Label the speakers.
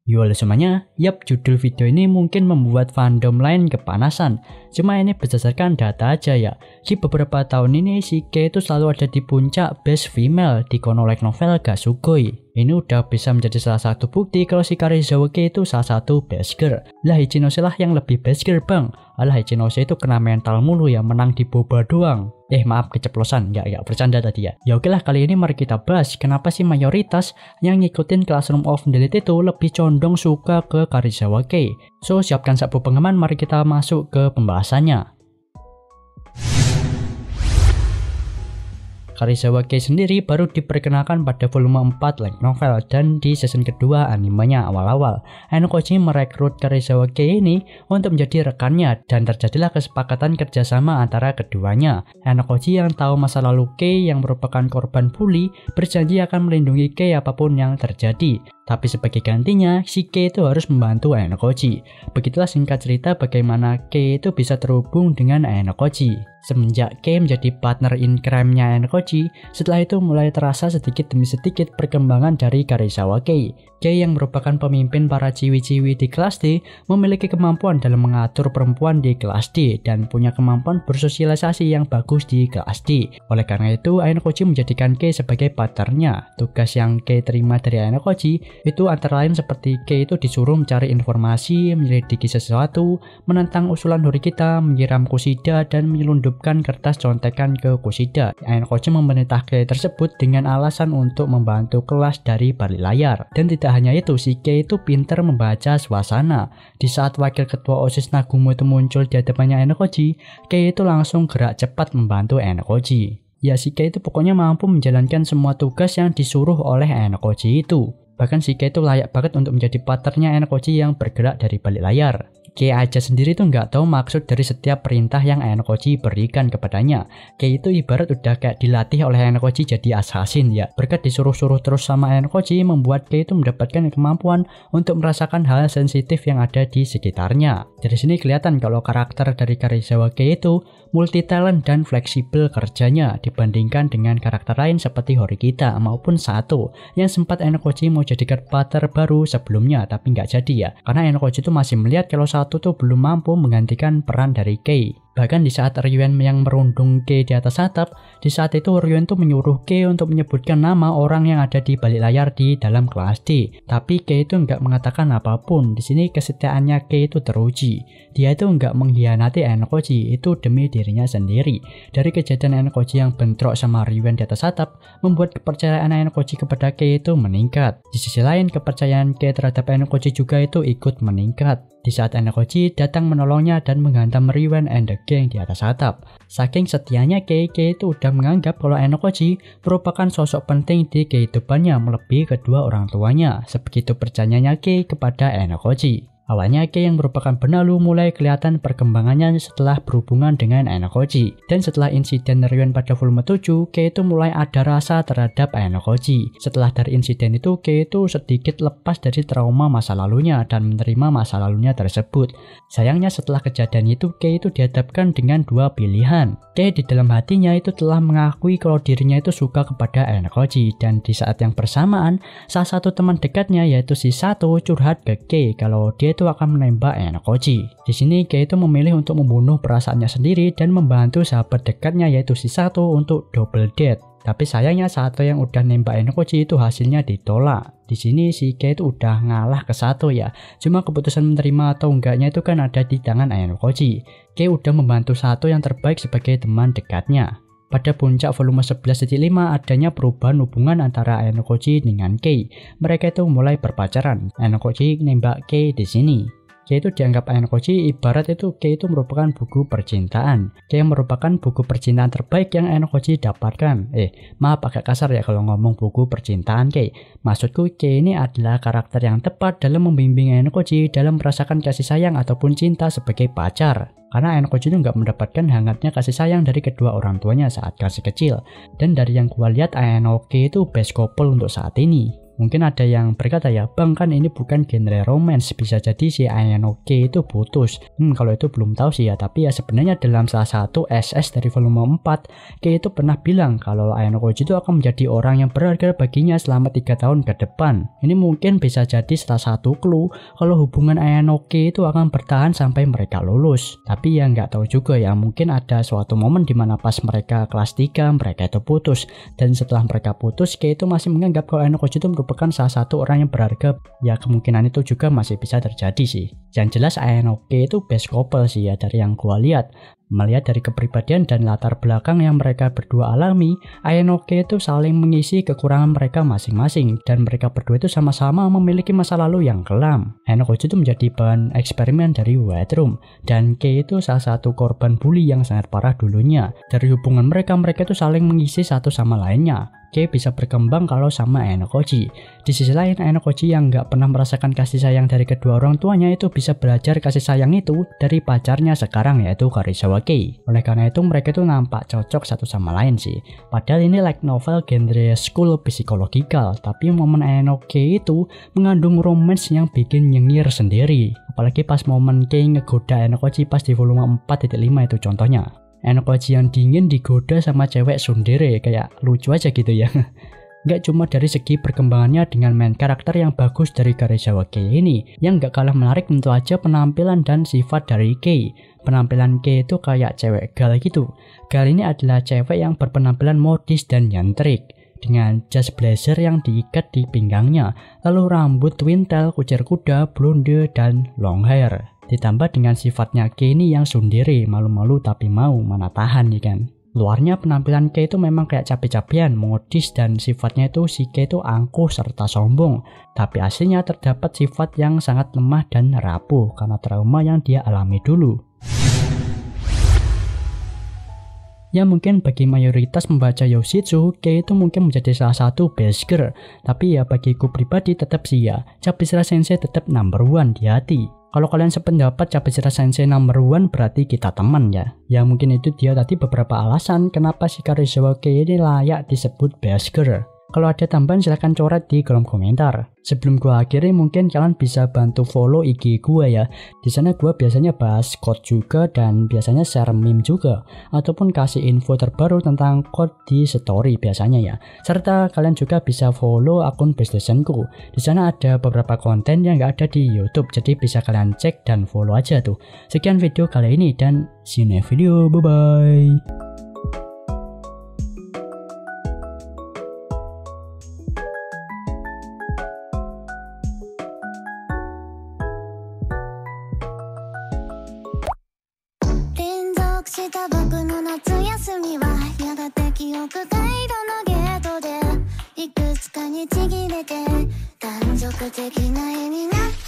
Speaker 1: Yo halo semuanya, yap judul video ini mungkin membuat fandom lain kepanasan. Cuma ini berdasarkan data aja ya. Di beberapa tahun ini si Kei itu selalu ada di puncak best female di kono light novel Gasugoi. Ini udah bisa menjadi salah satu bukti kalau si Karizawa Kei itu salah satu best girl. Lah Ichinose lah yang lebih best girl bang. Alah Ichinose itu kena mental mulu ya, menang di boba doang. Maaf keceplosan, nggak bercanda tadi ya. Ya oke lah, kali ini mari kita bahas kenapa sih mayoritas yang ngikutin Classroom of the Elite itu lebih condong suka ke Karizawa Kei. So siapkan sabuk pengaman, mari kita masuk ke pembahasannya. Karizawa Kei sendiri baru diperkenalkan pada volume 4 light novel dan di season kedua animenya awal-awal. Ainokoji merekrut Karizawa Kei ini untuk menjadi rekannya dan terjadilah kesepakatan kerjasama antara keduanya. Ainokoji yang tahu masa lalu Kei yang merupakan korban bully berjanji akan melindungi Kei apapun yang terjadi. Tapi sebagai gantinya, si Kei itu harus membantu Ainokoji. Begitulah singkat cerita bagaimana Kei itu bisa terhubung dengan Ainokoji. Semenjak Kei menjadi partner in crime-nya Ainokoji, setelah itu mulai terasa sedikit demi sedikit perkembangan dari Karizawa Kei. Kei yang merupakan pemimpin para ciwi-ciwi di kelas D memiliki kemampuan dalam mengatur perempuan di kelas D dan punya kemampuan bersosialisasi yang bagus di kelas D. Oleh karena itu, Ainokoji menjadikan Kei sebagai partnernya. Tugas yang Kei terima dari Ainokoji itu antara lain seperti Kei itu disuruh mencari informasi, menyelidiki sesuatu, menentang usulan Horikita, menyiram Kushida, dan menyelundupkan kertas contekan ke Kushida. Ainokoji memerintah Kei tersebut dengan alasan untuk membantu kelas dari balik layar. Dan tidak hanya itu, si Kei itu pintar membaca suasana. Di saat wakil ketua OSIS Nagumo itu muncul di hadapannya Ainokoji, Kei itu langsung gerak cepat membantu Ainokoji. Ya si Kei itu pokoknya mampu menjalankan semua tugas yang disuruh oleh Ainokoji itu. Bahkan si Kei itu layak banget untuk menjadi partnernya Ainokoji yang bergerak dari balik layar. Kei aja sendiri tuh nggak tahu maksud dari setiap perintah yang Ainokoji berikan kepadanya. Kei itu ibarat udah kayak dilatih oleh Ainokoji jadi assassin ya. Berkat disuruh-suruh terus sama Ainokoji membuat Kei itu mendapatkan kemampuan untuk merasakan hal sensitif yang ada di sekitarnya. Dari sini kelihatan kalau karakter dari Karizawa Kei itu multi talent dan fleksibel kerjanya dibandingkan dengan karakter lain seperti Horikita maupun Sato yang sempat Ainokoji mau jadikan partner baru sebelumnya tapi nggak jadi ya, karena Ainokoji itu masih melihat kalau Sato tuh belum mampu menggantikan peran dari Kei. Bahkan di saat Ryuen yang merundung Kei di atas atap, di saat itu Ryuen tuh menyuruh Kei untuk menyebutkan nama orang yang ada di balik layar di dalam kelas D. Tapi Kei itu nggak mengatakan apapun. Di sini kesetiaannya Kei itu teruji. Dia itu nggak mengkhianati Ainokoji, itu demi dirinya sendiri. Dari kejadian Ainokoji yang bentrok sama Ryuen di atas atap, membuat kepercayaan Ainokoji kepada Kei itu meningkat. Di sisi lain, kepercayaan Kei terhadap Ainokoji juga itu ikut meningkat. Di saat Ainokoji datang menolongnya dan menghantam Ryuen and the gang di atas atap. Saking setianya Kei itu udah menganggap kalau Ainokoji merupakan sosok penting di kehidupannya melebihi kedua orang tuanya. Sebegitu percayanya Kei kepada Ainokoji. Awalnya Kei yang merupakan benalu mulai kelihatan perkembangannya setelah berhubungan dengan Ainokoji. Dan setelah insiden Ryuen pada volume 7, Kei itu mulai ada rasa terhadap Ainokoji. Setelah dari insiden itu, Kei itu sedikit lepas dari trauma masa lalunya dan menerima masa lalunya tersebut. Sayangnya setelah kejadian itu, Kei itu dihadapkan dengan dua pilihan. Kei di dalam hatinya itu telah mengakui kalau dirinya itu suka kepada Ainokoji. Dan di saat yang bersamaan, salah satu teman dekatnya yaitu si Sato curhat ke Kei kalau dia itu akan menembak Ainokoji. Di sini Kei itu memilih untuk membunuh perasaannya sendiri dan membantu sahabat dekatnya yaitu si Sato untuk double date. Tapi sayangnya Sato yang udah nembak Ainokoji itu hasilnya ditolak. Di sini si Kei itu udah ngalah ke Sato ya. Cuma keputusan menerima atau enggaknya itu kan ada di tangan Ainokoji. Kei udah membantu Sato yang terbaik sebagai teman dekatnya. Pada puncak volume 11.5 adanya perubahan hubungan antara Ainokoji dengan Kei. Mereka itu mulai berpacaran. Ainokoji nembak Kei di sini. Kei itu dianggap Ainokoji ibarat itu Kei itu merupakan buku percintaan. Kei merupakan buku percintaan terbaik yang Ainokoji dapatkan. Maaf agak kasar ya kalau ngomong buku percintaan Kei. Maksudku Kei ini adalah karakter yang tepat dalam membimbing Ainokoji dalam merasakan kasih sayang ataupun cinta sebagai pacar. Karena Ainokoji itu nggak mendapatkan hangatnya kasih sayang dari kedua orang tuanya saat masih kecil. Dan dari yang gua lihat Ainokoji itu best couple untuk saat ini. Mungkin ada yang berkata ya, Bang kan ini bukan genre romance, bisa jadi si Ayanoke itu putus. Kalau itu belum tahu sih ya, tapi ya sebenarnya dalam salah satu SS dari volume 4, Kei itu pernah bilang kalau Ayanokoji itu akan menjadi orang yang berharga baginya selama 3 tahun ke depan. Ini mungkin bisa jadi salah satu clue kalau hubungan Ayanoke itu akan bertahan sampai mereka lulus. Tapi ya nggak tahu juga ya, mungkin ada suatu momen dimana pas mereka kelas 3 mereka itu putus, dan setelah mereka putus Kei itu masih menganggap kalau Ayanokoji itu merupakan salah satu orang yang berharga. Ya kemungkinan itu juga masih bisa terjadi sih. Yang jelas Ayanoke itu best couple sih ya dari yang gua lihat. Melihat dari kepribadian dan latar belakang yang mereka berdua alami, Ayanoke itu saling mengisi kekurangan mereka masing-masing, dan mereka berdua itu sama-sama memiliki masa lalu yang kelam. Ayanokoji itu menjadi bahan eksperimen dari White Room, dan Kei itu salah satu korban bully yang sangat parah dulunya. Dari hubungan mereka itu saling mengisi satu sama lainnya. Kei bisa berkembang kalau sama Ayanokoji. Di sisi lain, Ayanokoji yang nggak pernah merasakan kasih sayang dari kedua orang tuanya itu bisa belajar kasih sayang itu dari pacarnya sekarang, yaitu Karizawa Kei. Oleh karena itu mereka itu nampak cocok satu sama lain sih. Padahal ini like novel genre school psikologikal, tapi momen Ayanoke itu mengandung romance yang bikin nyengir sendiri. Apalagi pas momen Kei ngegoda Ayanokoji pas di volume 4.5 itu contohnya. Ayanokoji yang dingin digoda sama cewek tsundere, kayak lucu aja gitu ya. Gak cuma dari segi perkembangannya dengan main karakter yang bagus dari Karizawa Kei ini, yang gak kalah menarik tentu aja penampilan dan sifat dari Kei. Penampilan Kei itu kayak cewek gal gitu. Gal ini adalah cewek yang berpenampilan modis dan nyentrik, dengan jas blazer yang diikat di pinggangnya, lalu rambut twintel, kucir kuda, blonde, dan long hair. Ditambah dengan sifatnya Kei ini yang tsundere, malu-malu tapi mau, mana tahan ya kan. Luarnya penampilan Kei itu memang kayak cabe-cabean, modis, dan sifatnya itu si Kei itu angkuh serta sombong. Tapi aslinya terdapat sifat yang sangat lemah dan rapuh karena trauma yang dia alami dulu. Ya mungkin bagi mayoritas membaca Yoshitsu, Kei itu mungkin menjadi salah satu best girl. Tapi ya bagiku pribadi tetap sih ya, Chapezira Sensei tetap number 1 di hati. Kalau kalian sependapat Chapezira Sensei number 1 berarti kita teman ya. Ya mungkin itu dia tadi beberapa alasan kenapa si Karizawa Kei ini layak disebut best girl. Kalau ada tambahan silahkan coret di kolom komentar. Sebelum gua akhiri mungkin kalian bisa bantu follow IG gua ya. Di sana gua biasanya bahas code juga dan biasanya share meme juga, ataupun kasih info terbaru tentang code di story biasanya ya. Serta kalian juga bisa follow akun PlayStationku. Di sana ada beberapa konten yang nggak ada di YouTube, jadi bisa kalian cek dan follow aja tuh. Sekian video kali ini dan see you next video. Bye bye.
Speaker 2: した僕の夏休みはやがて記憶回路のゲートでいくつかにちぎれて断続的な絵になって